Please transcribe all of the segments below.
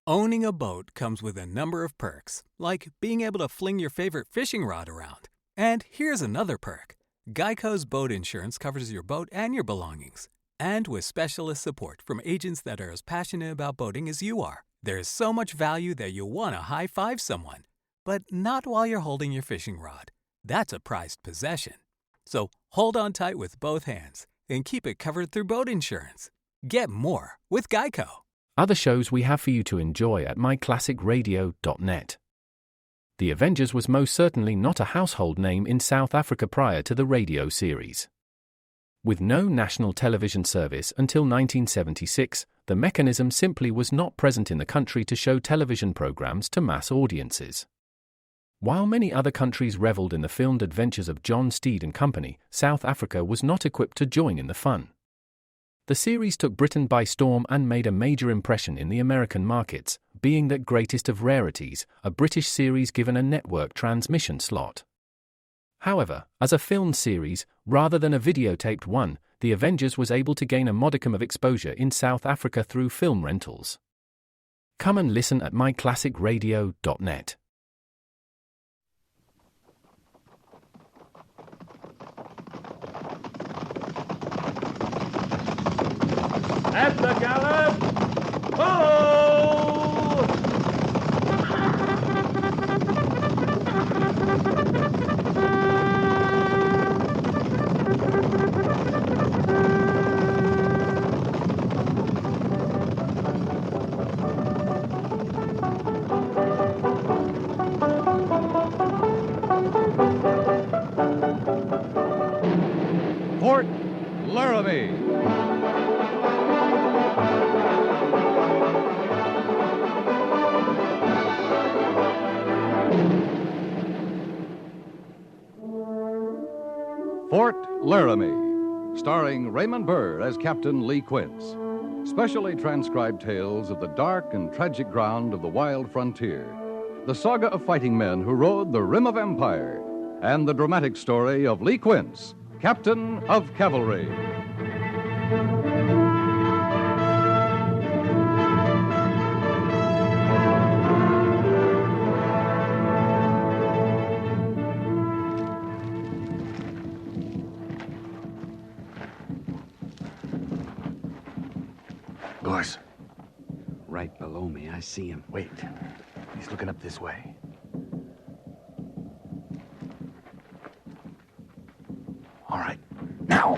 Owning a boat comes with a number of perks, like being able to fling your favorite fishing rod around. And here's another perk. Geico's boat insurance covers your boat and your belongings. And with specialist support from agents that are as passionate about boating as you are, there's so much value that you'll want to high-five someone. But not while you're holding your fishing rod. That's a prized possession. So hold on tight with both hands and keep it covered through boat insurance. Get more with Geico. Other shows we have for you to enjoy at myclassicradio.net. The Avengers was most certainly not a household name in South Africa prior to the radio series. With no national television service until 1976, the mechanism simply was not present in the country to show television programs to mass audiences. While many other countries reveled in the filmed adventures of John Steed and company, South Africa was not equipped to join in the fun. The series took Britain by storm and made a major impression in the American markets, being that greatest of rarities, a British series given a network transmission slot. However, as a film series, rather than a videotaped one, The Avengers was able to gain a modicum of exposure in South Africa through film rentals. Come and listen at myclassicradio.net. At the gallop! Ho! Fort Laramie. Fort Laramie, starring Raymond Burr as Captain Lee Quince. Specially transcribed tales of the dark and tragic ground of the wild frontier. The saga of fighting men who rode the rim of empire. And the dramatic story of Lee Quince, Captain of Cavalry. Gorse, right below me, I see him. Wait. He's looking up this way. All right. Now!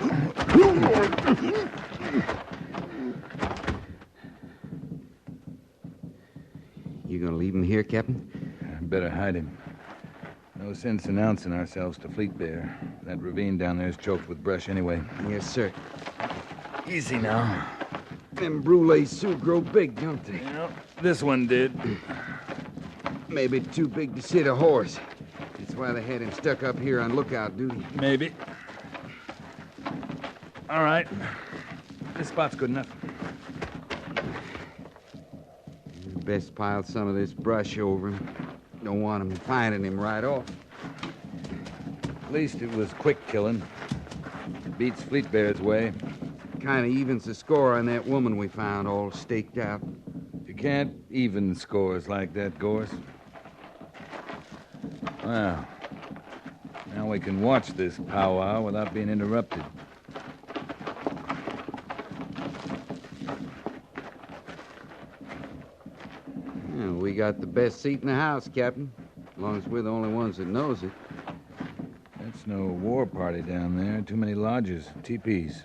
You gonna leave him here, Captain? Better hide him. No sense announcing ourselves to Fleet Bear. That ravine down there is choked with brush anyway. Yes, sir. Easy now. Them brulee Sioux grow big, don't they? Well, this one did. Maybe too big to sit a horse. That's why they had him stuck up here on lookout duty. Maybe. All right. This spot's good enough. Best pile some of this brush over him. Don't want him finding him right off. At least it was quick killing. It beats Fleet Bear's way. Kind of evens the score on that woman we found all staked out. You can't even scores like that, Gorse. Well, now we can watch this powwow without being interrupted. Yeah, we got the best seat in the house, Captain. As long as we're the only ones that knows it. That's no war party down there. Too many lodges, teepees.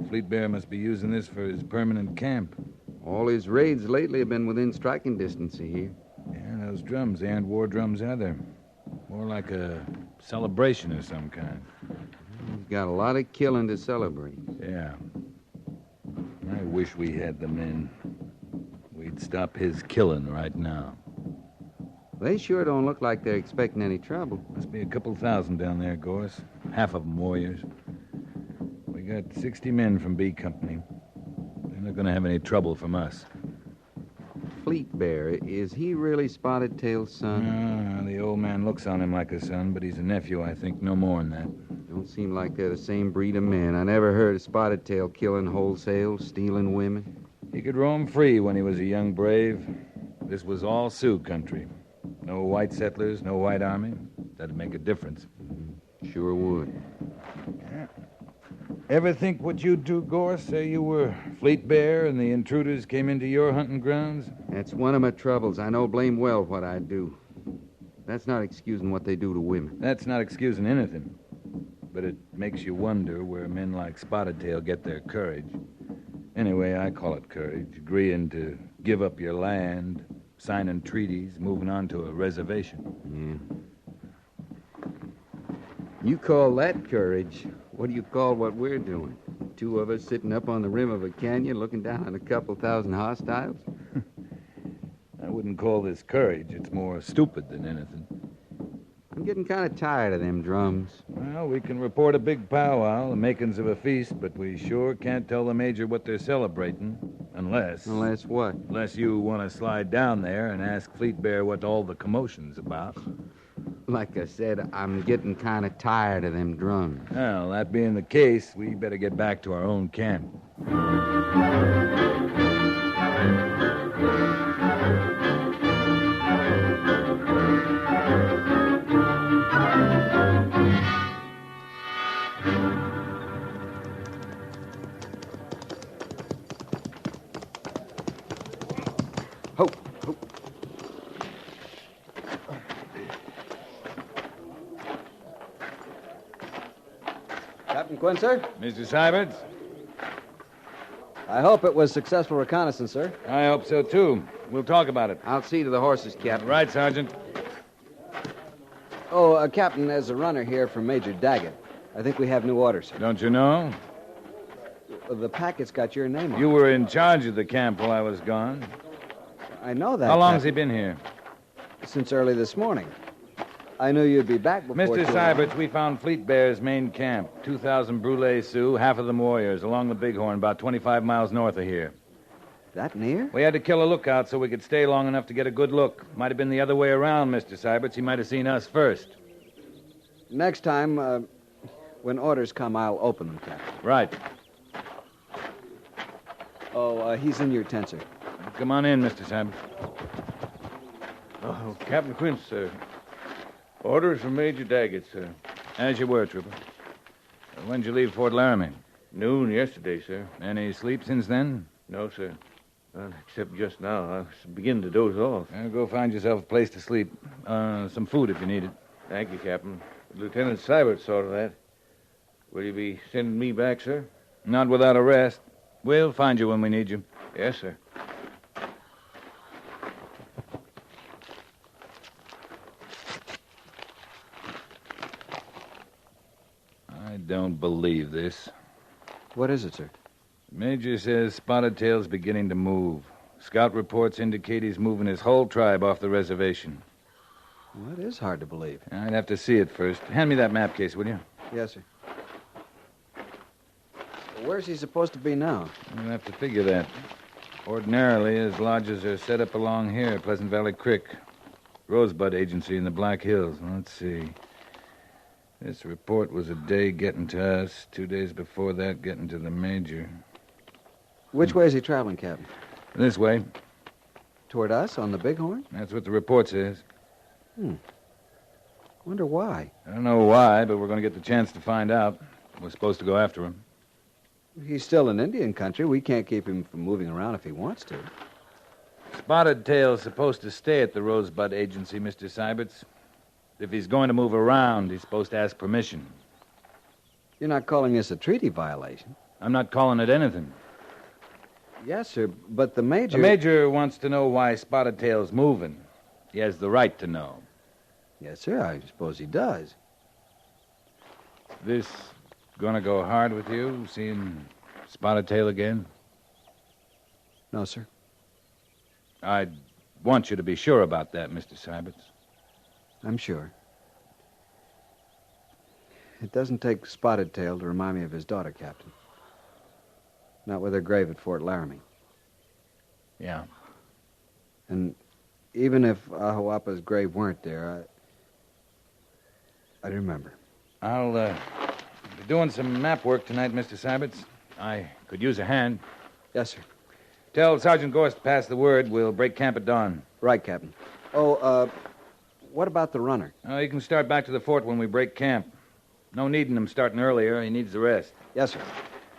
Fleet Bear must be using this for his permanent camp. All his raids lately have been within striking distance of here. Yeah, those drums, they aren't war drums either. More like a celebration of some kind. He's got a lot of killing to celebrate. Yeah. I wish we had the men. We'd stop his killing right now. They sure don't look like they're expecting any trouble. Must be a couple thousand down there, Gorse. Half of them warriors. We got 60 men from B Company. They're not going to have any trouble from us. Fleet Bear, is he really Spotted Tail's son? The old man looks on him like a son, but he's a nephew, I think, no more than that. Don't seem like they're the same breed of men. I never heard of Spotted Tail killing wholesale, stealing women. He could roam free when he was a young brave. This was all Sioux country. No white settlers, no white army. That'd make a difference. Sure would. Ever think what you'd do, Gorse? Say you were Fleet Bear and the intruders came into your hunting grounds? That's one of my troubles. I know blame well what I'd do. That's not excusing what they do to women. That's not excusing anything. But it makes you wonder where men like Spotted Tail get their courage. Anyway, I call it courage. Agreeing to give up your land, signing treaties, moving on to a reservation. Yeah. You call that courage. What do you call what we're doing? Two of us sitting up on the rim of a canyon looking down on a couple thousand hostiles? I wouldn't call this courage. It's more stupid than anything. I'm getting kind of tired of them drums. Well, we can report a big powwow, the makings of a feast, but we sure can't tell the Major what they're celebrating. Unless what? Unless you want to slide down there and ask Fleet Bear what all the commotion's about. Like I said, I'm getting kind of tired of them drums. Well, that being the case, we better get back to our own camp. Ho, ho. Captain Quinn, sir? Mr. Syberts? I hope it was successful reconnaissance, sir. I hope so, too. We'll talk about it. I'll see to the horses, Captain. Right, Sergeant. Oh, Captain, there's a runner here from Major Daggett. I think we have new orders, sir. Don't you know? The packet's got your name on it. You were in charge of the camp while I was gone. I know that. How long has he Captain. been here? Since early this morning. I knew you'd be back before Mr. too long. Syberts, we found Fleet Bear's main camp. 2,000 Brule Sioux, half of them warriors, along the Bighorn, about 25 miles north of here. That near? We had to kill a lookout so we could stay long enough to get a good look. Might have been the other way around, Mr. Syberts. He might have seen us first. Next time, when orders come, I'll open them, Captain. Right. Oh, he's in your tent, sir. Come on in, Mr. Syberts. Oh, Captain Quince, sir. Orders from Major Daggett, sir. As you were, Trooper. When'd you leave Fort Laramie? Noon yesterday, sir. Any sleep since then? No, sir. Well, except just now. I was beginning to doze off. Go find yourself a place to sleep. Some food if you need it. Thank you, Captain. Lieutenant Sybert saw to that. Will you be sending me back, sir? Not without a rest. We'll find you when we need you. Yes, sir. I don't believe this. What is it, sir? Major says Spotted Tail's beginning to move. Scout reports indicate he's moving his whole tribe off the reservation. Well, it is hard to believe. I'd have to see it first. Hand me that map case, will you? Yes, sir. Where's he supposed to be now? You'll have to figure that. Ordinarily, his lodges are set up along here, Pleasant Valley Creek. Rosebud Agency in the Black Hills. Let's see. This report was a day getting to us. 2 days before that, getting to the Major. Which way is he traveling, Captain? This way. Toward us on the Bighorn? That's what the report says. Wonder why. I don't know why, but we're going to get the chance to find out. We're supposed to go after him. He's still in Indian country. We can't keep him from moving around if he wants to. Spotted Tail's supposed to stay at the Rosebud Agency, Mr. Syberts. If he's going to move around, he's supposed to ask permission. You're not calling this a treaty violation? I'm not calling it anything. Yes, sir, but the Major... The Major wants to know why Spotted Tail's moving. He has the right to know. Yes, sir, I suppose he does. This gonna go hard with you, seeing Spotted Tail again? No, sir. I want you to be sure about that, Mr. Syberts. I'm sure. It doesn't take Spotted Tail to remind me of his daughter, Captain. Not with her grave at Fort Laramie. Yeah. And even if Ahuapa's grave weren't there, I'd remember. I'll be doing some map work tonight, Mr. Syberts. I could use a hand. Yes, sir. Tell Sergeant Gorst to pass the word. We'll break camp at dawn. Right, Captain. Oh, what about the runner? He can start back to the fort when we break camp. No need in him starting earlier. He needs the rest. Yes, sir.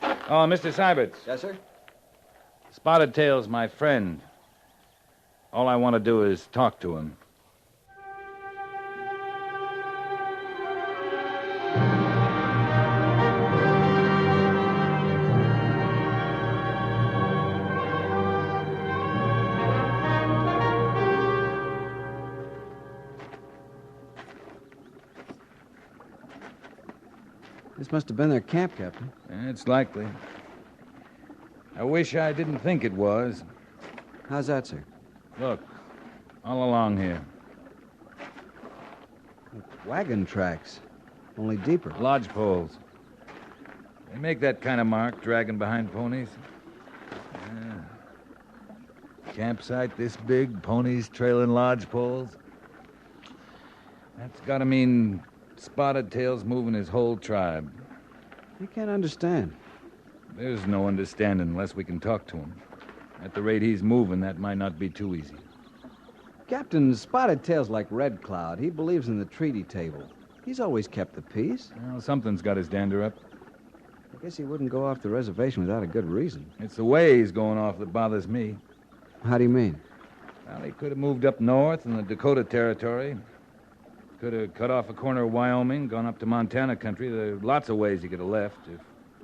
Oh, Mr. Syberts. Yes, sir? Spotted Tail's my friend. All I want to do is talk to him. This must have been their camp, Captain. It's likely. I wish I didn't think it was. How's that, sir? Look, all along here. Wagon tracks, only deeper. Lodge poles. They make that kind of mark, dragging behind ponies. Yeah. Campsite this big, ponies trailing lodge poles. That's got to mean Spotted Tail's moving his whole tribe. You can't understand. There's no understanding unless we can talk to him. At the rate he's moving, that might not be too easy. Captain, Spotted Tail's like Red Cloud. He believes in the treaty table. He's always kept the peace. Well, something's got his dander up. I guess he wouldn't go off the reservation without a good reason. It's the way he's going off that bothers me. How do you mean? Well, he could have moved up north in the Dakota Territory. Could have cut off a corner of Wyoming, gone up to Montana country. There are lots of ways he could have left if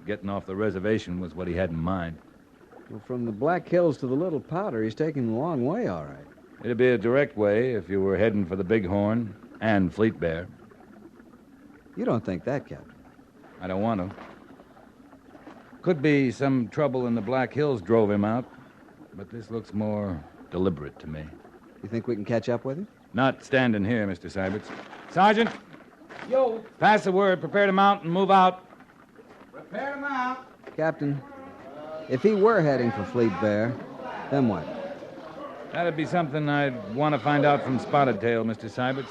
getting off the reservation was what he had in mind. Well, from the Black Hills to the Little Powder, he's taking the long way, all right. It'd be a direct way if you were heading for the Bighorn and Fleet Bear. You don't think that, Captain? I don't want to. Could be some trouble in the Black Hills drove him out, but this looks more deliberate to me. You think we can catch up with him? Not standing here, Mr. Syberts. Sergeant! Yo! Pass the word. Prepare to mount and move out. Prepare to mount. Captain, if he were heading for Fleet Bear, then what? That'd be something I'd want to find out from Spotted Tail, Mr. Syberts.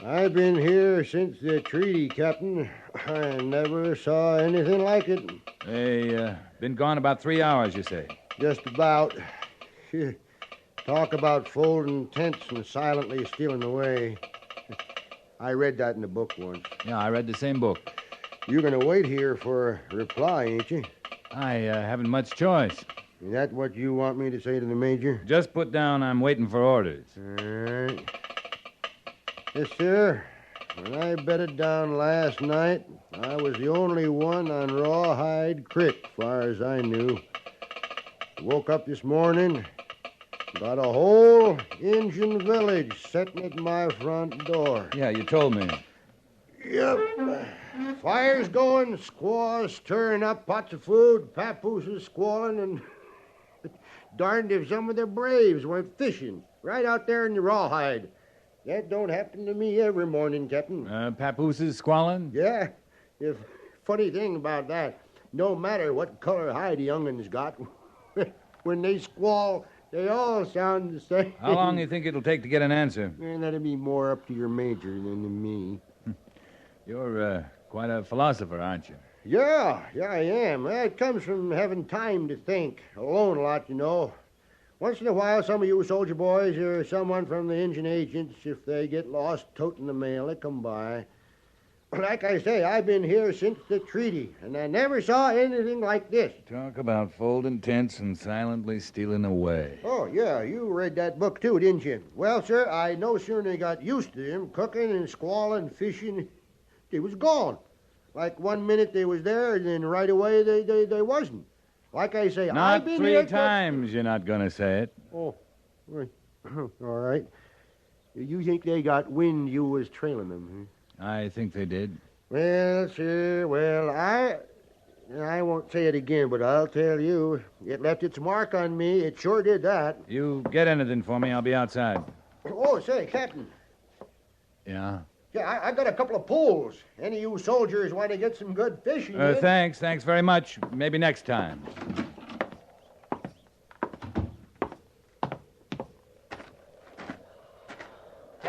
I've been here since the treaty, Captain. I never saw anything like it. They, been gone about 3 hours, you say? Just about. Talk about folding tents and silently stealing away. I read that in the book once. Yeah, I read the same book. You're going to wait here for a reply, ain't you? I haven't much choice. Is that what you want me to say to the Major? Just put down I'm waiting for orders. All right. Yes, sir. When I bedded down last night, I was the only one on Rawhide Creek, far as I knew. Woke up this morning, got a whole Indian village sitting at my front door. Yeah, you told me. Yep. Fires going, squaws stirring up pots of food, papooses squalling, and darned if some of the braves went fishing right out there in the Rawhide. That don't happen to me every morning, Captain. Papooses squalling? Yeah. The funny thing about that, no matter what color hide the young'uns got, when they squall, they all sound the same. How long do you think it'll take to get an answer? Man, that'd be more up to your Major than to me. You're quite a philosopher, aren't you? Yeah, I am. It comes from having time to think. Alone a lot, you know. Once in a while, some of you soldier boys or someone from the Indian agents, if they get lost toting the mail, they come by. Like I say, I've been here since the treaty, and I never saw anything like this. Talk about folding tents and silently stealing away. Oh, yeah, you read that book too, didn't you? Well, sir, I no sooner got used to them cooking and squalling, fishing, they was gone. Like 1 minute they was there, and then right away they wasn't. Like I say, Not I've been 3 here times you're not going to say it. Oh, right. All right. You think they got wind you was trailing them, I think they did. Well, sir, I won't say it again, but I'll tell you, it left its mark on me. It sure did that. You get anything for me, I'll be outside. Oh, say, Captain. Yeah? Yeah, I got a couple of poles. Any of you soldiers want to get some good fishing? Thanks very much. Maybe next time.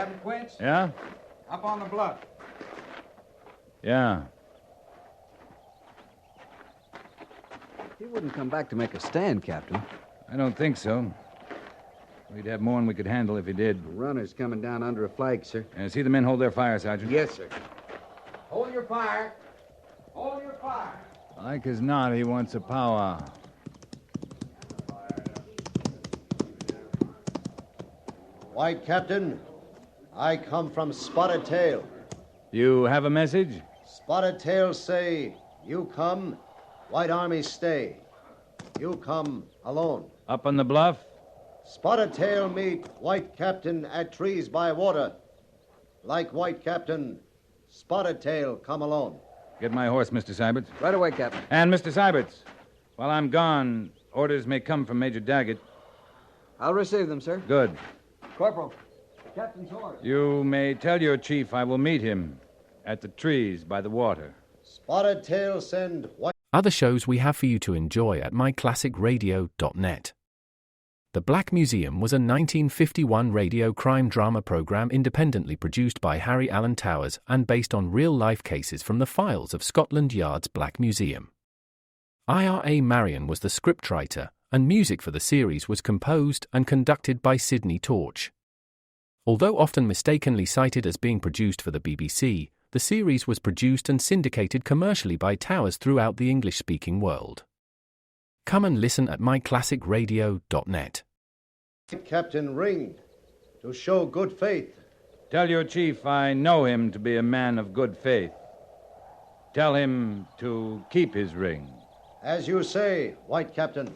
Captain Quince, Yeah? up on the bluff. Yeah. He wouldn't come back to make a stand, Captain. I don't think so. We'd have more than we could handle if he did. The runner's coming down under a flag, sir. See the men hold their fire, Sergeant? Yes, sir. Hold your fire. Hold your fire. Like as not, he wants a powwow. White Captain, I come from Spotted Tail. You have a message? Spotted Tail say, you come, White Army stay. You come alone. Up on the bluff? Spotted Tail meet White Captain at trees by water. Like White Captain, Spotted Tail come alone. Get my horse, Mr. Syberts. Right away, Captain. And, Mr. Syberts, while I'm gone, orders may come from Major Daggett. I'll receive them, sir. Good. Corporal, the captain's horse. You may tell your chief I will meet him at the trees by the water. Spotted Tail send White... Other shows we have for you to enjoy at myclassicradio.net. The Black Museum was a 1951 radio crime drama program independently produced by Harry Allen Towers and based on real-life cases from the files of Scotland Yard's Black Museum. Ira Marion was the scriptwriter, and music for the series was composed and conducted by Sidney Torch. Although often mistakenly cited as being produced for the BBC, the series was produced and syndicated commercially by Towers throughout the English-speaking world. Come and listen at myclassicradio.net. Captain ringed to show good faith. Tell your chief I know him to be a man of good faith. Tell him to keep his ring. As you say, White Captain.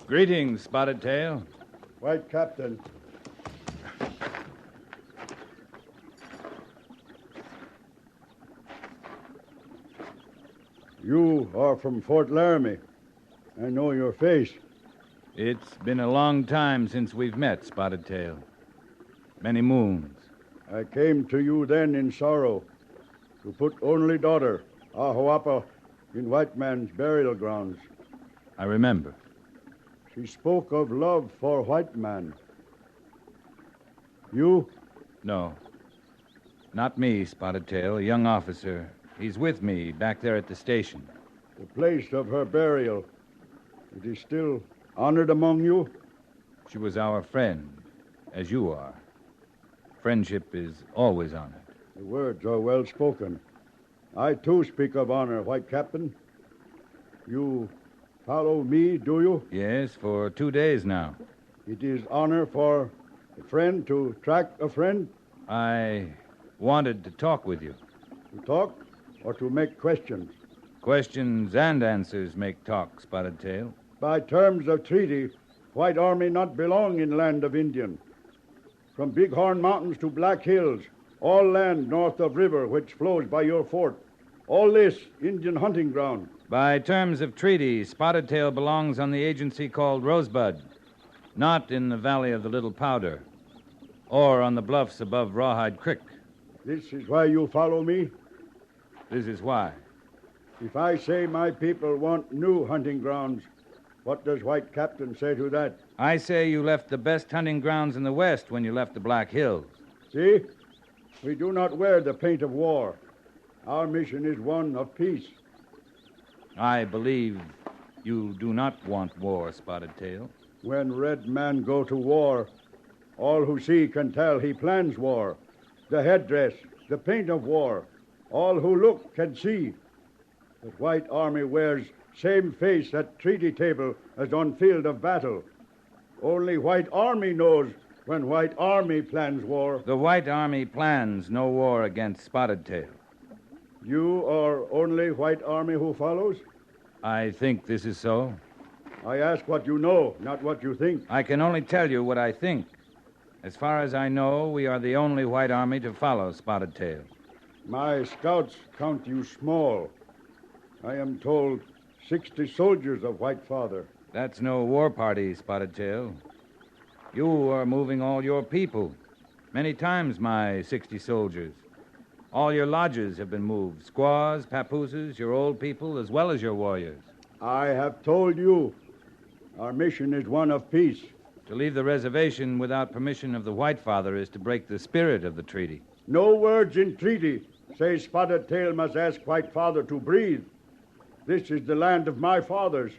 Greetings, Spotted Tail. White Captain. You are from Fort Laramie. I know your face. It's been a long time since we've met, Spotted Tail. Many moons. I came to you then in sorrow to put only daughter, Ahuapa, in white man's burial grounds. I remember. She spoke of love for white man. You? No. Not me, Spotted Tail, a young officer. He's with me back there at the station. The place of her burial. It is still honored among you? She was our friend, as you are. Friendship is always honored. The words are well spoken. I, too, speak of honor, White Captain. You follow me, do you? Yes, for 2 days now. It is honor for a friend to track a friend? I wanted to talk with you. To talk or to make questions? Questions and answers make talk, Spotted Tail. By terms of treaty, White Army not belong in land of Indian. From Bighorn Mountains to Black Hills, all land north of river which flows by your fort. All this Indian hunting ground. By terms of treaty, Spotted Tail belongs on the agency called Rosebud, not in the valley of the Little Powder, or on the bluffs above Rawhide Creek. This is why you follow me? This is why. If I say my people want new hunting grounds, what does White Captain say to that? I say you left the best hunting grounds in the West when you left the Black Hills. See? We do not wear the paint of war. Our mission is one of peace. I believe you do not want war, Spotted Tail. When red men go to war, all who see can tell he plans war. The headdress, the paint of war, all who look can see. That White Army wears same face at treaty table as on field of battle. Only White Army knows when White Army plans war. The White Army plans no war against Spotted Tail. You are only White Army who follows? I think this is so. I ask what you know, not what you think. I can only tell you what I think. As far as I know, we are the only White Army to follow Spotted Tail. My scouts count you small. I am told 60 soldiers of White Father. That's no war party, Spotted Tail. You are moving all your people. Many times, my 60 soldiers. All your lodges have been moved. Squaws, papooses, your old people, as well as your warriors. I have told you, our mission is one of peace. To leave the reservation without permission of the White Father is to break the spirit of the treaty. No words in treaty say Spotted Tail must ask White Father to breathe. This is the land of my fathers.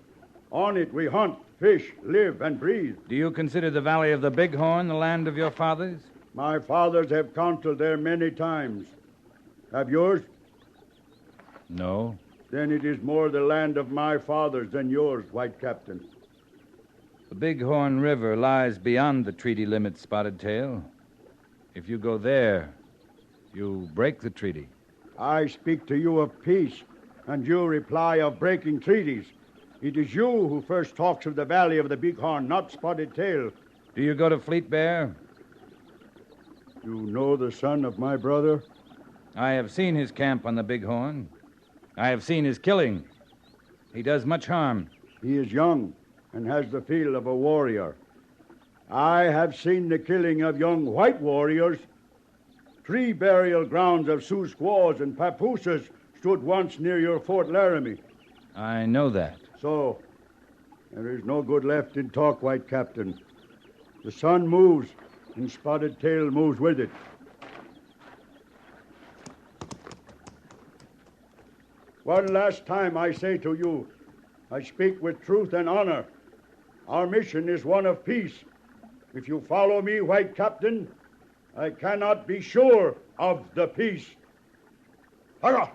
On it we hunt, fish, live, and breathe. Do you consider the Valley of the Bighorn the land of your fathers? My fathers have counseled there many times. Have yours? No. Then it is more the land of my fathers than yours, White Captain. The Bighorn River lies beyond the treaty limits, Spotted Tail. If you go there, you break the treaty. I speak to you of peace, and you reply of breaking treaties. It is you who first talks of the Valley of the Bighorn, not Spotted Tail. Do you go to Fleet Bear? You know the son of my brother? I have seen his camp on the Bighorn. I have seen his killing. He does much harm. He is young and has the feel of a warrior. I have seen the killing of young white warriors. 3 burial grounds of Sioux squaws and papooses stood once near your Fort Laramie. I know that. So, there is no good left in talk, White Captain. The sun moves, and Spotted Tail moves with it. One last time I say to you, I speak with truth and honor. Our mission is one of peace. If you follow me, White Captain, I cannot be sure of the peace. Hurrah!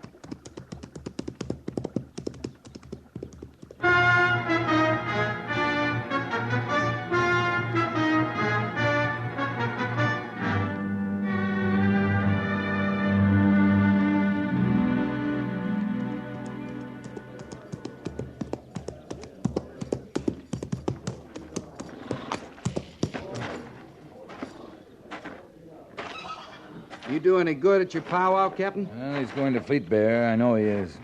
You do any good at your powwow, Captain? Well, he's going to Fleet Bear. I know he is.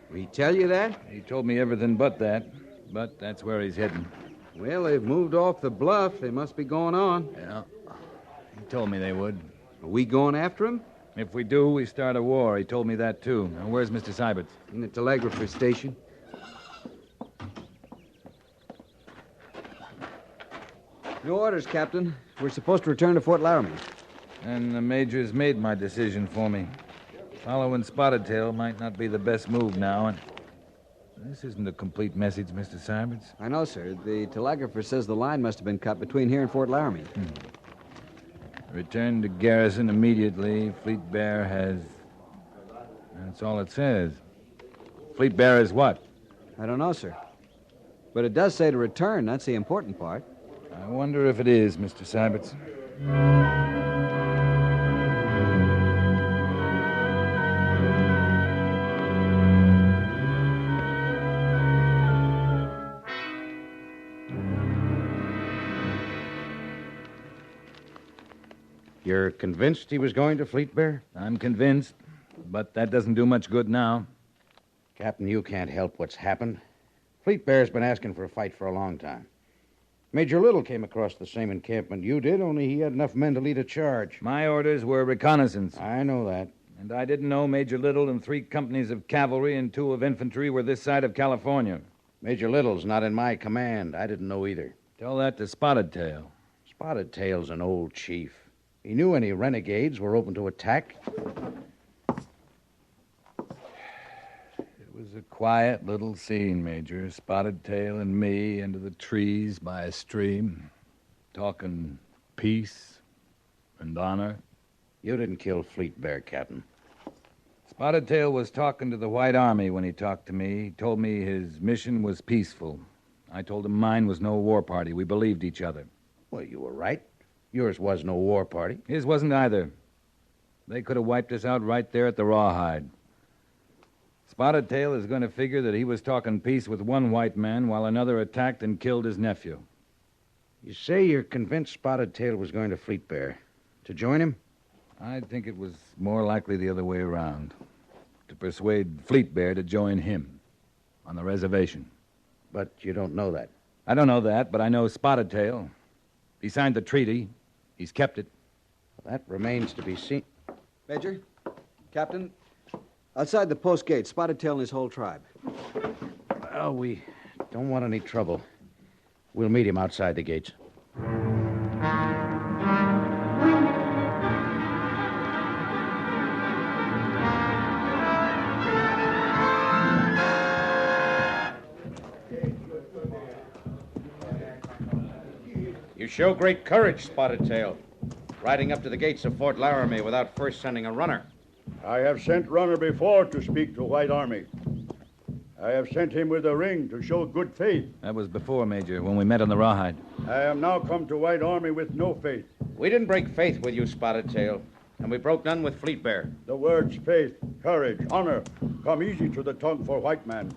Did he tell you that? He told me everything but that. But that's where he's heading. Well, they've moved off the bluff. They must be going on. Yeah. He told me they would. Are we going after him? If we do, we start a war. He told me that, too. Now, where's Mr. Seibert? In the telegrapher station. Your orders, Captain. We're supposed to return to Fort Laramie. And the Major's made my decision for me. Following Spotted Tail might not be the best move now, and this isn't a complete message, Mr. Seibert. I know, sir. The telegrapher says the line must have been cut between here and Fort Laramie. Return to garrison immediately. Fleet Bear has... That's all it says. Fleet Bear is what? I don't know, sir. But it does say to return. That's the important part. I wonder if it is, Mr. Seibert. You're convinced he was going to Fleet Bear? I'm convinced, but that doesn't do much good now. Captain, you can't help what's happened. Fleet Bear's been asking for a fight for a long time. Major Little came across the same encampment you did, only he had enough men to lead a charge. My orders were reconnaissance. I know that. And I didn't know Major Little and 3 companies of cavalry and 2 of infantry were this side of California. Major Little's not in my command. I didn't know either. Tell that to Spotted Tail. Spotted Tail's an old chief. He knew any renegades were open to attack. It was a quiet little scene, Major. Spotted Tail and me into the trees by a stream, talking peace and honor. You didn't kill Fleet Bear, Captain. Spotted Tail was talking to the White Army when he talked to me. He told me his mission was peaceful. I told him mine was no war party. We believed each other. Well, you were right. Yours was no war party. His wasn't either. They could have wiped us out right there at the Rawhide. Spotted Tail is going to figure that he was talking peace with one white man while another attacked and killed his nephew. You say you're convinced Spotted Tail was going to Fleet Bear. To join him? I think it was more likely the other way around. To persuade Fleet Bear to join him on the reservation. But you don't know that. I don't know that, but I know Spotted Tail. He signed the treaty. He's kept it. That remains to be seen. Major, Captain, outside the post gate, Spotted Tail and his whole tribe. Well, we don't want any trouble. We'll meet him outside the gates. You show great courage, Spotted Tail, riding up to the gates of Fort Laramie without first sending a runner. I have sent runner before to speak to White Army. I have sent him with a ring to show good faith. That was before, Major, when we met on the rawhide. I am now come to White Army with no faith. We didn't break faith with you, Spotted Tail, and we broke none with Fleet Bear. The words faith, courage, honor come easy to the tongue for white man.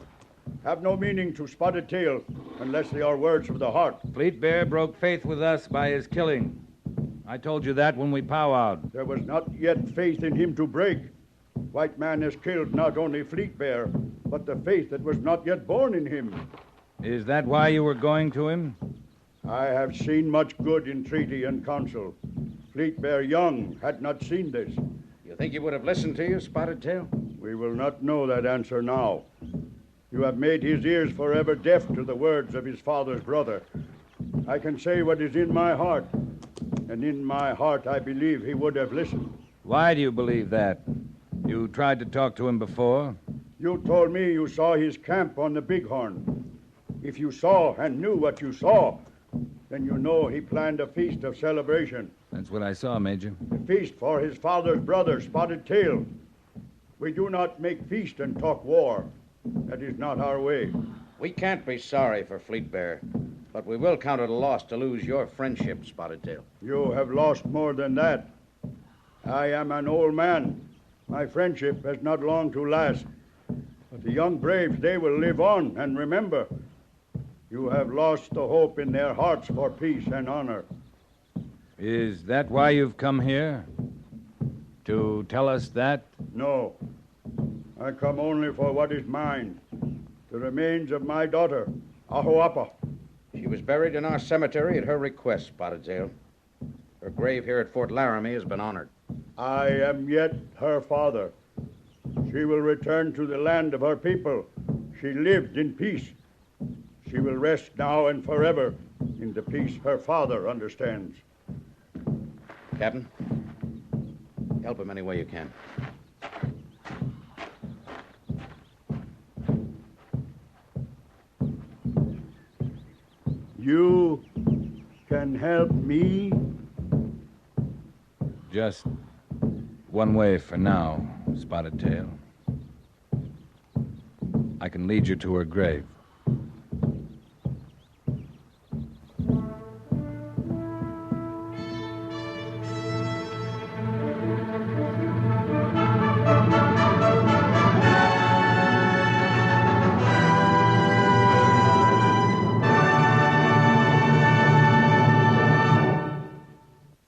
Have no meaning to Spotted Tail unless they are words of the heart. Fleet Bear broke faith with us by his killing. I told you that when we powwowed. There was not yet faith in him to break. White man has killed not only Fleet Bear, but the faith that was not yet born in him. Is that why you were going to him? I have seen much good in treaty and council. Fleet Bear Young had not seen this. You think he would have listened to you, Spotted Tail? We will not know that answer now. You have made his ears forever deaf to the words of his father's brother. I can say what is in my heart, and in my heart I believe he would have listened. Why do you believe that? You tried to talk to him before? You told me you saw his camp on the Bighorn. If you saw and knew what you saw, then you know he planned a feast of celebration. That's what I saw, Major. A feast for his father's brother, Spotted Tail. We do not make feast and talk war. That is not our way. We can't be sorry for Fleet Bear, but we will count it a loss to lose your friendship, Spotted Tail. You have lost more than that. I am an old man. My friendship has not long to last. But the young braves, they will live on. And remember, you have lost the hope in their hearts for peace and honor. Is that why you've come here? To tell us that? No. I come only for what is mine. The remains of my daughter, Ahoapa. She was buried in our cemetery at her request, Spotted Tail. Her grave here at Fort Laramie has been honored. I am yet her father. She will return to the land of her people. She lived in peace. She will rest now and forever in the peace her father understands. Captain, help him any way you can. You can help me? Just one way for now, Spotted Tail. I can lead you to her grave.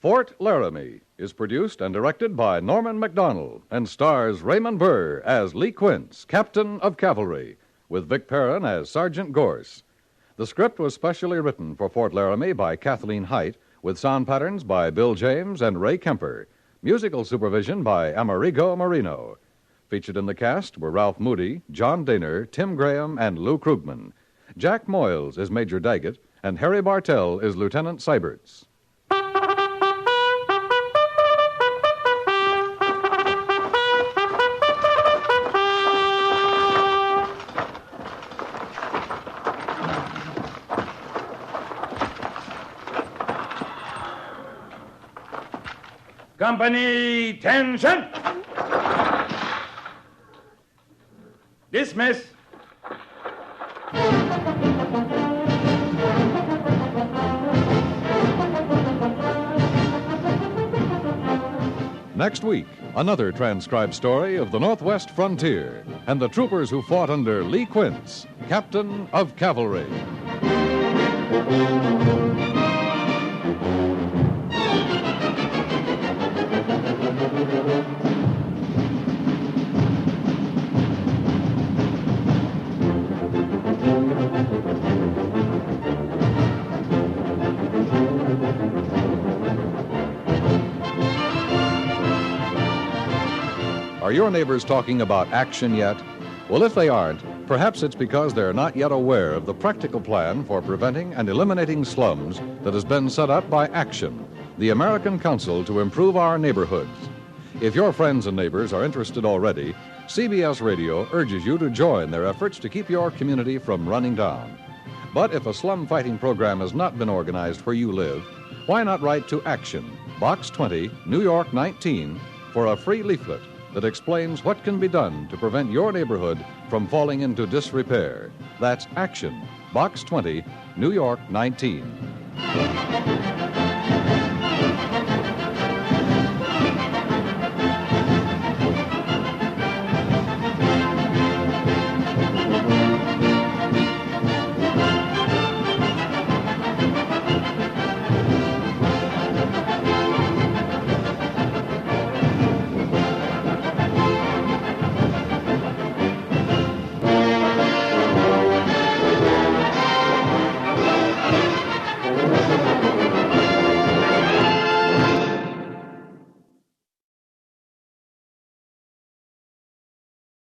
Fort Laramie is produced and directed by Norman MacDonald and stars Raymond Burr as Lee Quince, Captain of Cavalry, with Vic Perrin as Sergeant Gorse. The script was specially written for Fort Laramie by Kathleen Height, with sound patterns by Bill James and Ray Kemper. Musical supervision by Amerigo Marino. Featured in the cast were Ralph Moody, John Daner, Tim Graham, and Lou Krugman. Jack Moyles is Major Daggett, and Harry Bartell is Lieutenant Seiberts. Company, tension! Dismiss. Next week, another transcribed story of the Northwest frontier and the troopers who fought under Lee Quince, Captain of Cavalry. Are your neighbors talking about action yet? Well, if they aren't, perhaps it's because they're not yet aware of the practical plan for preventing and eliminating slums that has been set up by Action, the American Council to Improve Our Neighborhoods. If your friends and neighbors are interested already, CBS Radio urges you to join their efforts to keep your community from running down. But if a slum fighting program has not been organized where you live, why not write to Action, Box 20, New York 19, for a free leaflet that explains what can be done to prevent your neighborhood from falling into disrepair. That's Action, Box 20, New York 19.